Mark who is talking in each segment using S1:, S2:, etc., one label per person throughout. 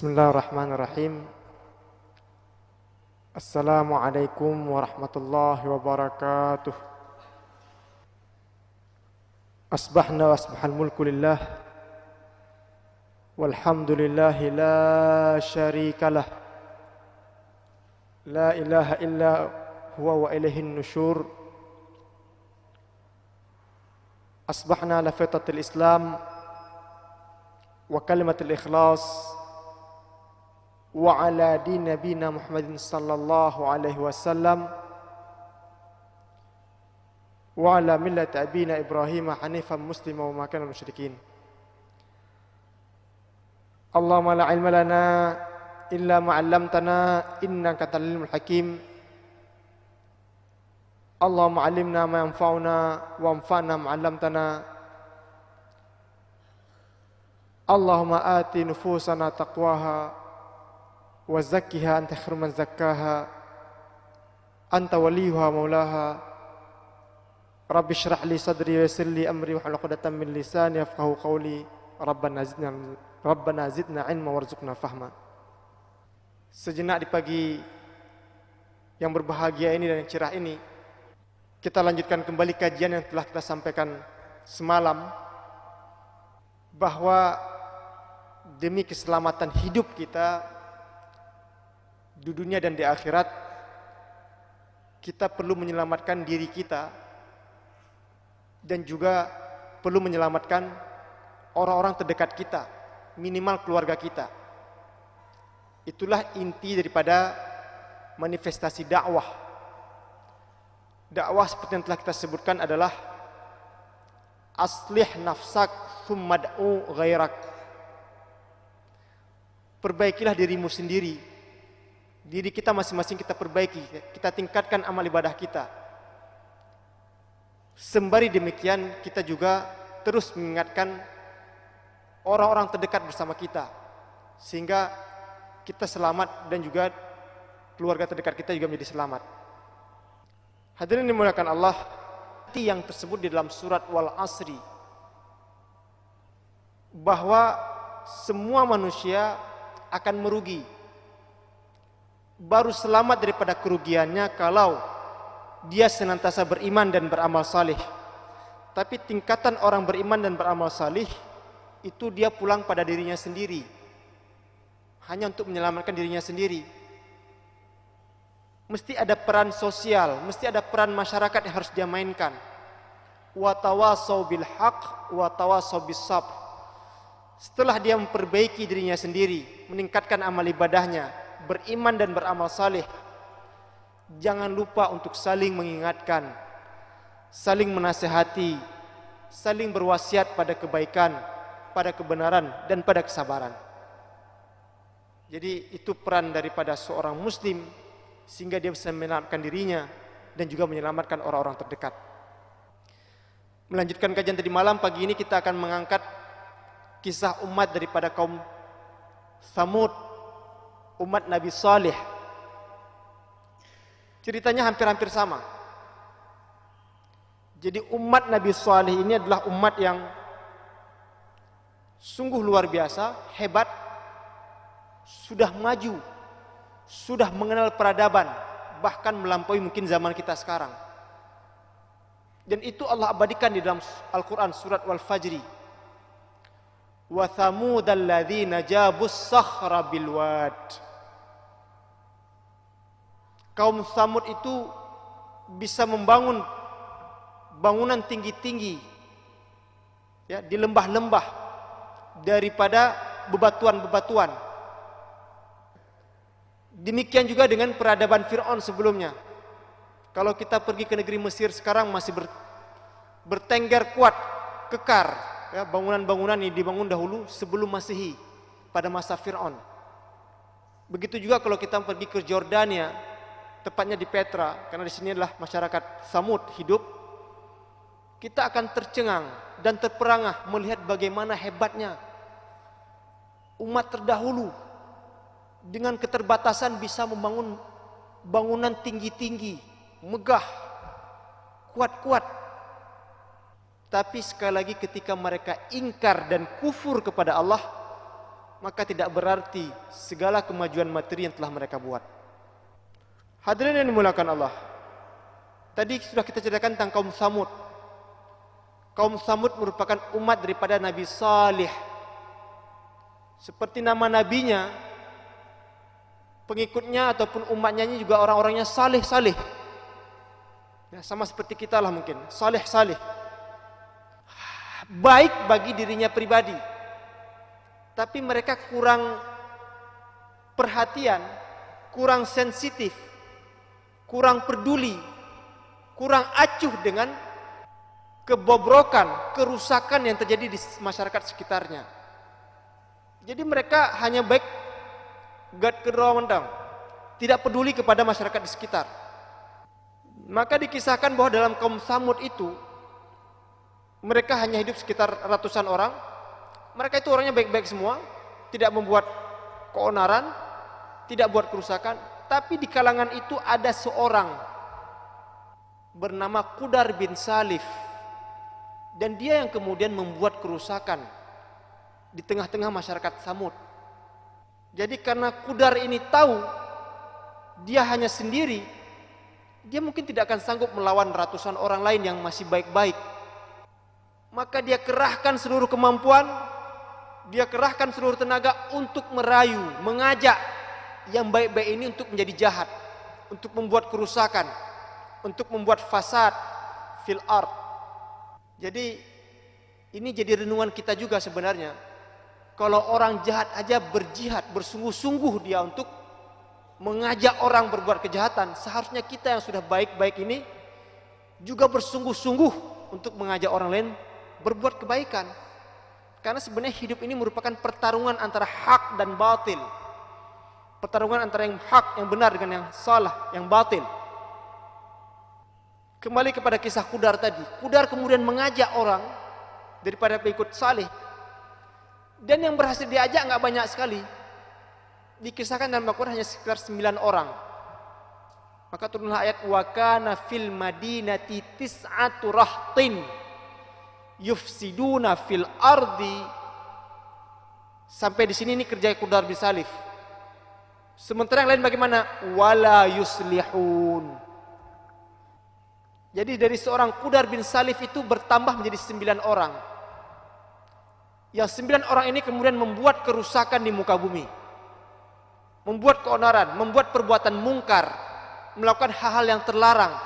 S1: Bismillahirrahmanirrahim. Assalamualaikum warahmatullahi wabarakatuh. Asbahna wa asbahal mulku lillah, walhamdulillahi la syarikalah, la ilaha illa huwa wa ilaihin nusyur. Asbahna ala fitratil Islam wa kalimatil ikhlas wa ala din nabina Muhammadin sallallahu alaihi wasallam wa ala millati abina Ibrahim hanifan muslima wa ma kana musyrikin. Allahumma la ilma lana illa ma 'allamtana innaka antal alimul hakim. Allahumma 'allimna ma yanfa'una wa anfa'na ma 'allamtana. Allahumma ati nufusana taqwaha wa zakkiha anta khairu man zakkaha anta waliyuha maulaha. Rabbi shrah li sadri wa yassir li amri wahlul 'uqdatam min lisani yafqahu qawli. Rabbana zidna ilma warzuqna fahma. Sejenak di pagi yang berbahagia ini dan yang cerah ini, kita lanjutkan kembali kajian yang telah kita sampaikan semalam, bahwa demi keselamatan hidup kita di dunia dan di akhirat, kita perlu menyelamatkan diri kita dan juga perlu menyelamatkan orang-orang terdekat kita, minimal keluarga kita. Itulah inti daripada manifestasi dakwah. Dakwah seperti yang telah kita sebutkan adalah aslih nafsak thumma da'u ghairak. Perbaikilah dirimu sendiri. Diri kita masing-masing kita perbaiki, kita tingkatkan amal ibadah kita. Sembari demikian kita juga terus mengingatkan orang-orang terdekat bersama kita, sehingga kita selamat dan juga keluarga terdekat kita juga menjadi selamat. Hadirin dimuliakan Allah, yang tersebut di dalam surat Wal Asri, bahwa semua manusia akan merugi. Baru selamat daripada kerugiannya kalau dia senantiasa beriman dan beramal salih. Tapi tingkatan orang beriman dan beramal salih itu dia pulang pada dirinya sendiri, hanya untuk menyelamatkan dirinya sendiri. Mesti ada peran sosial, mesti ada peran masyarakat yang harus dia mainkan. Wa tawasau bil haq wa tawasau bis sabr. Setelah dia memperbaiki dirinya sendiri, meningkatkan amal ibadahnya, beriman dan beramal saleh, jangan lupa untuk saling mengingatkan, saling menasihati, saling berwasiat pada kebaikan, pada kebenaran dan pada kesabaran. Jadi itu peran daripada seorang muslim, sehingga dia bisa menyelamatkan dirinya dan juga menyelamatkan orang-orang terdekat. Melanjutkan kajian tadi malam, pagi ini kita akan mengangkat kisah umat daripada kaum Tsamud, umat Nabi Saleh. Ceritanya hampir-hampir sama. Jadi umat Nabi Saleh ini adalah umat yang sungguh luar biasa, hebat, sudah maju, sudah mengenal peradaban, bahkan melampaui mungkin zaman kita sekarang. Dan itu Allah abadikan di dalam Al-Quran surat Wal Fajri. Wa thamudal ladzina jabus sakhra bil wad. Kaum Tsamud itu bisa membangun bangunan tinggi-tinggi, ya, di lembah-lembah daripada bebatuan-bebatuan. Demikian juga dengan peradaban Fir'aun sebelumnya. Kalau kita pergi ke negeri Mesir sekarang masih bertengger kuat, kekar, ya, bangunan-bangunan yang dibangun dahulu sebelum Masehi pada masa Fir'aun. Begitu juga kalau kita pergi ke Jordania, tepatnya di Petra, karena di sini adalah masyarakat Tsamud hidup, kita akan tercengang dan terperangah melihat bagaimana hebatnya umat terdahulu dengan keterbatasan bisa membangun bangunan tinggi-tinggi, megah, kuat-kuat. Tapi sekali lagi ketika mereka ingkar dan kufur kepada Allah, maka tidak berarti segala kemajuan materi yang telah mereka buat. Hadirin yang dimuliakan Allah, tadi sudah kita ceritakan tentang kaum Samud. Kaum Samud merupakan umat daripada Nabi Salih. Seperti nama nabinya, pengikutnya ataupun umatnya ini juga orang-orangnya saleh-saleh. Ya, sama seperti kita lah mungkin, saleh-saleh. Baik bagi dirinya pribadi, tapi mereka kurang perhatian, kurang sensitif, kurang peduli, kurang acuh dengan kebobrokan, kerusakan yang terjadi di masyarakat sekitarnya. Jadi mereka hanya baik gad kedrawandang, tidak peduli kepada masyarakat di sekitar. Maka dikisahkan bahwa dalam kaum Samud itu mereka hanya hidup sekitar ratusan orang. Mereka itu orangnya baik-baik semua, tidak membuat keonaran, tidak buat kerusakan. Tapi di kalangan itu ada seorang bernama Qudar bin Salif, dan dia yang kemudian membuat kerusakan di tengah-tengah masyarakat Samud. Jadi karena Qudar ini tahu dia hanya sendiri, dia mungkin tidak akan sanggup melawan ratusan orang lain yang masih baik-baik. Maka dia kerahkan seluruh kemampuan, dia kerahkan seluruh tenaga untuk merayu, mengajak yang baik-baik ini untuk menjadi jahat, untuk membuat kerusakan, untuk membuat fasad fil ard. Jadi ini jadi renungan kita juga sebenarnya. Kalau orang jahat aja berjihad, bersungguh-sungguh dia untuk mengajak orang berbuat kejahatan, seharusnya kita yang sudah baik-baik ini juga bersungguh-sungguh untuk mengajak orang lain berbuat kebaikan. Karena sebenarnya hidup ini merupakan pertarungan antara hak dan batil. Pertarungan antara yang hak, yang benar dengan yang salah, yang batil. Kembali kepada kisah Qudar tadi. Qudar kemudian mengajak orang daripada pengikut saleh. Dan yang berhasil diajak enggak banyak sekali. Dikisahkan dalam Al-Quran hanya sekitar 9 orang. Maka turunlah ayat wa kana fil madinati tis'atu rahtin yufsiduna fil ardi. Sampai di sini ini kerja Qudar bin Salif. Sementara yang lain bagaimana? Wala yuslihun. Jadi dari seorang Qudar bin Salif itu bertambah menjadi 9 orang. Yang 9 orang ini kemudian membuat kerusakan di muka bumi, membuat keonaran, membuat perbuatan mungkar, melakukan hal-hal yang terlarang.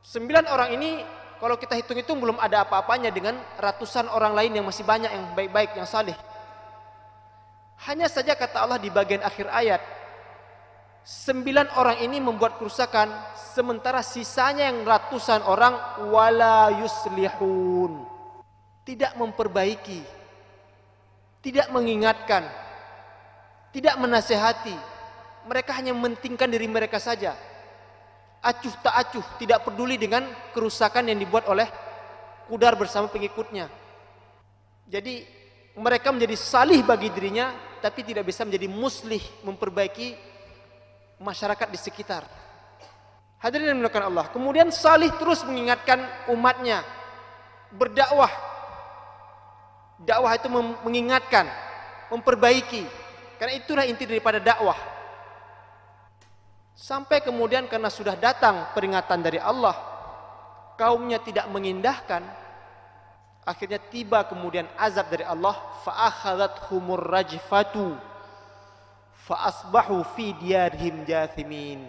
S1: 9 orang ini kalau kita hitung-hitung belum ada apa-apanya dengan ratusan orang lain yang masih banyak yang baik-baik, yang saleh. Hanya saja kata Allah di bagian akhir ayat, 9 orang ini membuat kerusakan, sementara sisanya yang ratusan orang wala yuslihun, tidak memperbaiki, tidak mengingatkan, tidak menasehati. Mereka hanya mementingkan diri mereka saja, acuh tak acuh, tidak peduli dengan kerusakan yang dibuat oleh Qudar bersama pengikutnya. Jadi mereka menjadi salih bagi dirinya, tapi tidak bisa menjadi muslih, memperbaiki masyarakat di sekitar. Hadirin yang dimuliakan Allah. Kemudian salih terus mengingatkan umatnya, berdakwah. Dakwah itu mengingatkan, memperbaiki. Karena itulah inti daripada dakwah. Sampai kemudian karena sudah datang peringatan dari Allah, kaumnya tidak mengindahkan, akhirnya tiba kemudian azab dari Allah, fa'akhadhathumur rajfatu fa'asbahu fi diyarihim jathimin.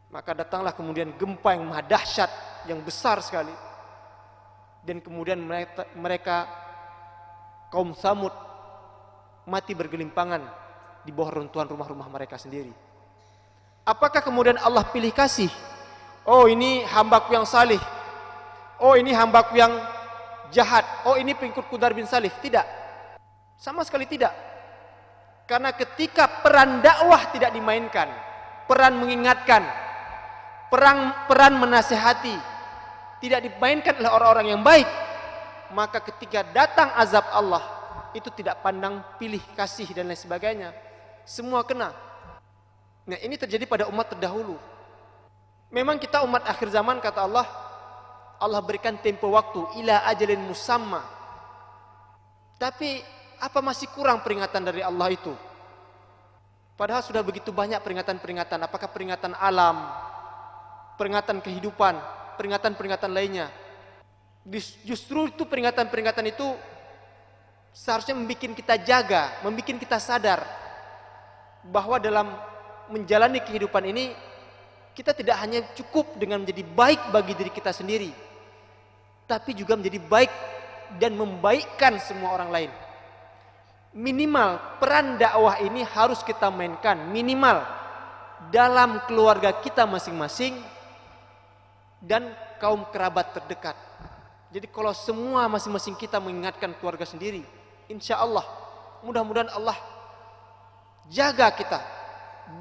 S1: Maka datanglah kemudian gempa yang maha dahsyat, yang besar sekali. Dan kemudian mereka kaum Samud mati bergelimpangan di bawah runtuhan rumah-rumah mereka sendiri. Apakah kemudian Allah pilih kasih? Oh ini hambaku yang salih, oh ini hambaku yang jahat, oh ini pengikut Qudar bin Salif. Tidak, sama sekali tidak. Karena ketika peran dakwah tidak dimainkan, peran mengingatkan, peran menasehati tidak dimainkan oleh orang-orang yang baik, maka ketika datang azab Allah itu tidak pandang pilih kasih dan lain sebagainya, semua kena. Nah ini terjadi pada umat terdahulu. Memang kita umat akhir zaman kata Allah, Allah berikan tempo waktu ila ajalin musamma. Tapi Apa masih kurang peringatan dari Allah itu? Padahal sudah begitu banyak peringatan-peringatan. Apakah peringatan alam, peringatan kehidupan, peringatan-peringatan lainnya. Justru itu peringatan-peringatan itu seharusnya membuat kita jaga, membuat kita sadar bahwa dalam menjalani kehidupan ini kita tidak hanya cukup dengan menjadi baik bagi diri kita sendiri, tapi juga menjadi baik dan membaikkan semua orang lain. Minimal peran dakwah ini harus kita mainkan, minimal dalam keluarga kita masing-masing dan kaum kerabat terdekat. Jadi kalau semua masing-masing kita mengingatkan keluarga sendiri, insya Allah mudah-mudahan Allah jaga kita,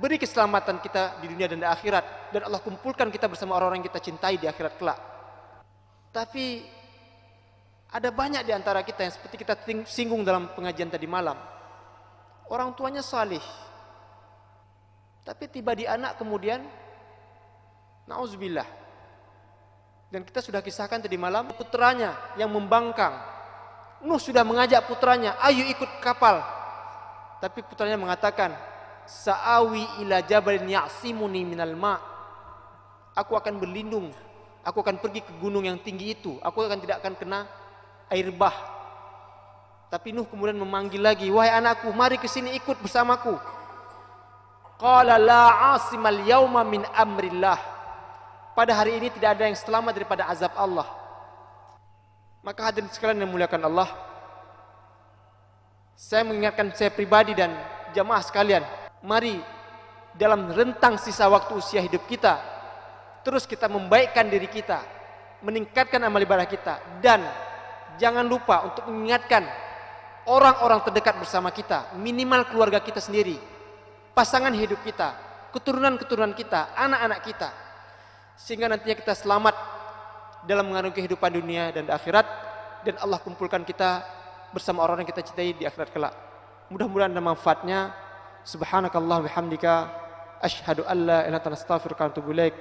S1: beri keselamatan kita di dunia dan di akhirat, dan Allah kumpulkan kita bersama orang-orang yang kita cintai di akhirat kelak. Tapi ada banyak di antara kita yang seperti kita singgung dalam pengajian tadi malam. Orang tuanya salih, tapi tiba di anak kemudian, na'udzubillah. Dan kita sudah kisahkan tadi malam, putranya yang membangkang. Nuh sudah mengajak putranya, ayo ikut kapal. Tapi putranya mengatakan, sa'awi ila jabalin ya'simuni minal ma'. Aku akan berlindung, aku akan pergi ke gunung yang tinggi itu, aku tidak akan kena air bah. Tapi Nuh kemudian memanggil lagi, wahai anakku, mari ke sini ikut bersamaku. Qala la 'asimal yauma min amrillah. Pada hari ini tidak ada yang selamat daripada azab Allah. Maka hadirin sekalian yang muliakan Allah, saya mengingatkan saya pribadi dan jamaah sekalian, mari dalam rentang sisa waktu usia hidup kita, terus kita membaikkan diri kita, meningkatkan amal ibadah kita, dan jangan lupa untuk mengingatkan orang-orang terdekat bersama kita, minimal keluarga kita sendiri, pasangan hidup kita, keturunan-keturunan kita, anak-anak kita, sehingga nantinya kita selamat dalam mengarungi kehidupan dunia dan akhirat, dan Allah kumpulkan kita bersama orang yang kita cintai di akhirat kelak. Mudah-mudahan ada manfaatnya. Subhanakallah bihamdika, asyhadu an la ilaha illa anta astaghfiruka wa atubu ilaik.